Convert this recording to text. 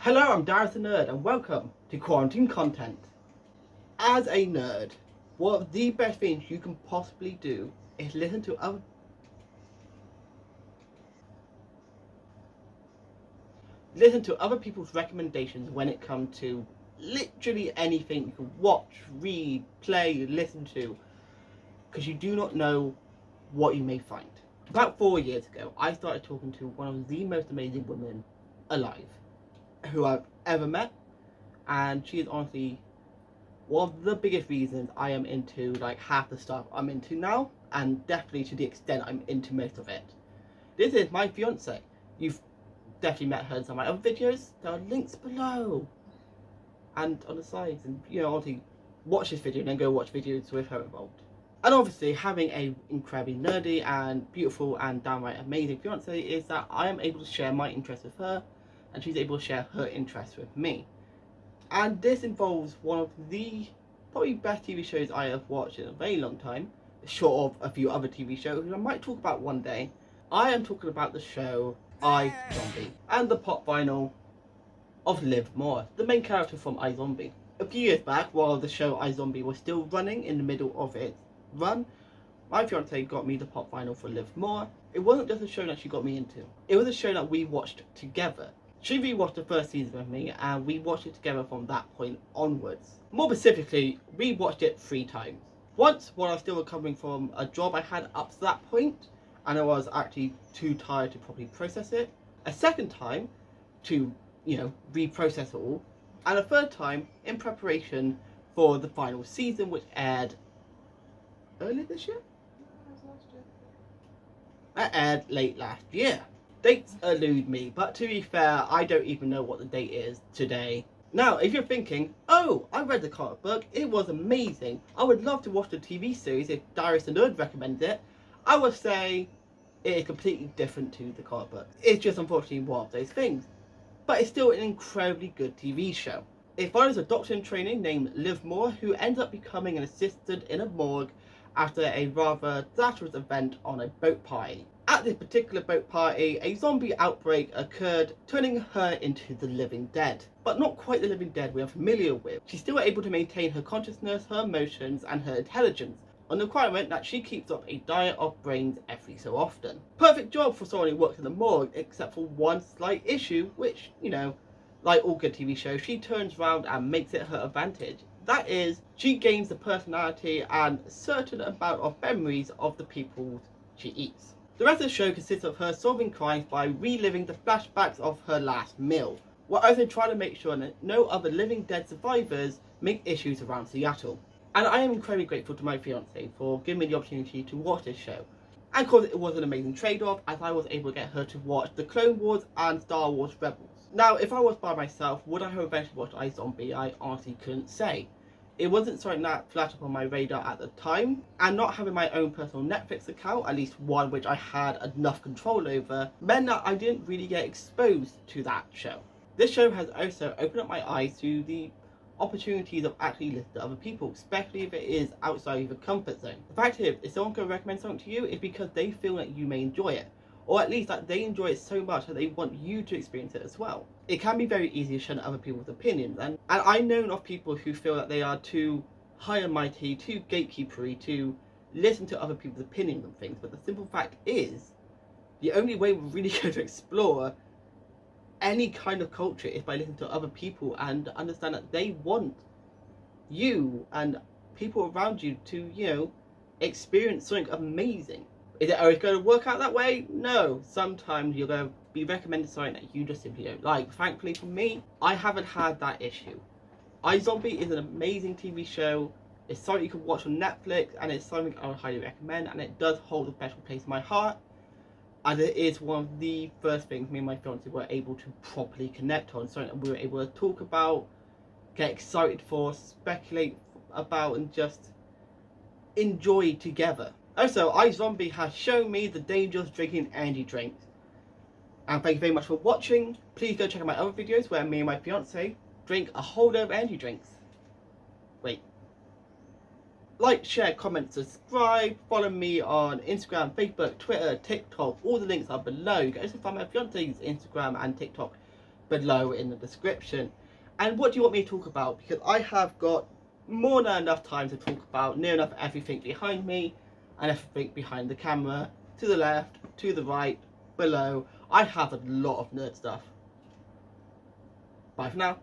Hello, I'm Darius the Nerd and welcome to Quarantine Content. As a nerd, one of the best things you can possibly do is listen to other people's recommendations when it comes to literally anything you can watch, read, play, listen to, because you do not know what you may find. About 4 years ago, I started talking to one of the most amazing women alive who I've ever met, and she is honestly one of the biggest reasons I am into like half the stuff I'm into now, and definitely to the extent I'm into most of it. This is my fiance. You've definitely met her in some of my other videos. There are links below and on the sides, and obviously watch this video and then go watch videos with her involved. And obviously having a incredibly nerdy and beautiful and downright amazing fiance is that I am able to share my interests with her and she's able to share her interests with me. And this involves one of the probably best TV shows I have watched in a very long time, short of a few other TV shows which I might talk about one day. I am talking about the show iZombie and the pop vinyl of Liv Moore, the main character from iZombie. A few years back, while the show iZombie was still running in the middle of its run, my fiance got me the pop vinyl for Liv Moore. It wasn't just a show that she got me into, it was a show that we watched together. She rewatched the first season with me and we watched it together from that point onwards. More specifically, we watched it 3 times. Once while I was still recovering from a job I had up to that point and I was actually too tired to properly process it. A second time to, reprocess it all. And a third time in preparation for the final season, which aired earlier this year? That aired late last year. Dates elude me, but to be fair, I don't even know what the date is today. Now, if you're thinking, oh, I read the comic book, it was amazing, I would love to watch the TV series if Darius the Nerd recommends it, I would say it is completely different to the comic book. It's just unfortunately one of those things. But it's still an incredibly good TV show. It follows a doctor in training named Liv Moore who ends up becoming an assistant in a morgue after a rather disastrous event on a boat party. At this particular boat party, a zombie outbreak occurred, turning her into the living dead. But not quite the living dead we are familiar with. She's still able to maintain her consciousness, her emotions, and her intelligence, on the requirement that she keeps up a diet of brains every so often. Perfect job for someone who works in the morgue, except for one slight issue, which, like all good TV shows, she turns around and makes it her advantage. That is, she gains the personality and a certain amount of memories of the people she eats. The rest of the show consists of her solving crimes by reliving the flashbacks of her last meal, while also trying to make sure that no other living dead survivors make issues around Seattle. And I am incredibly grateful to my fiance for giving me the opportunity to watch this show. And of course it was an amazing trade-off as I was able to get her to watch the Clone Wars and Star Wars Rebels. Now, if I was by myself, would I have eventually watched iZombie? I honestly couldn't say. It wasn't something that flashed up on my radar at the time, and not having my own personal Netflix account, at least one which I had enough control over, meant that I didn't really get exposed to that show. This show has also opened up my eyes to the opportunities of actually listening to other people, especially if it is outside of your comfort zone. The fact is, if someone can recommend something to you, it's because they feel that you may enjoy it, or at least that they enjoy it so much that they want you to experience it as well. It can be very easy to shun other people's opinions, and I know of people who feel that they are too high and mighty, too gatekeepery to listen to other people's opinions on things, but the simple fact is, the only way we're really going to explore any kind of culture is by listening to other people and understand that they want you and people around you to, experience something amazing. Is it always going to work out that way? No. Sometimes you're going to be recommended something that you just simply don't like. Thankfully for me, I haven't had that issue. iZombie is an amazing TV show. It's something you can watch on Netflix, and it's something I would highly recommend, and it does hold a special place in my heart, as it is one of the first things me and my fiance were able to properly connect on, something that we were able to talk about, get excited for, speculate about, and just enjoy together. Also, iZombie has shown me the dangers of drinking energy drinks. And thank you very much for watching. Please go check out my other videos where me and my fiance drink a whole load of energy drinks. Wait. Like, share, comment, subscribe, follow me on Instagram, Facebook, Twitter, TikTok. All the links are below. You can also find my fiance's Instagram and TikTok below in the description. And what do you want me to talk about? Because I have got more than enough time to talk about near enough everything behind me and everything behind the camera, to the left, to the right, below. I have a lot of nerd stuff. Bye for now.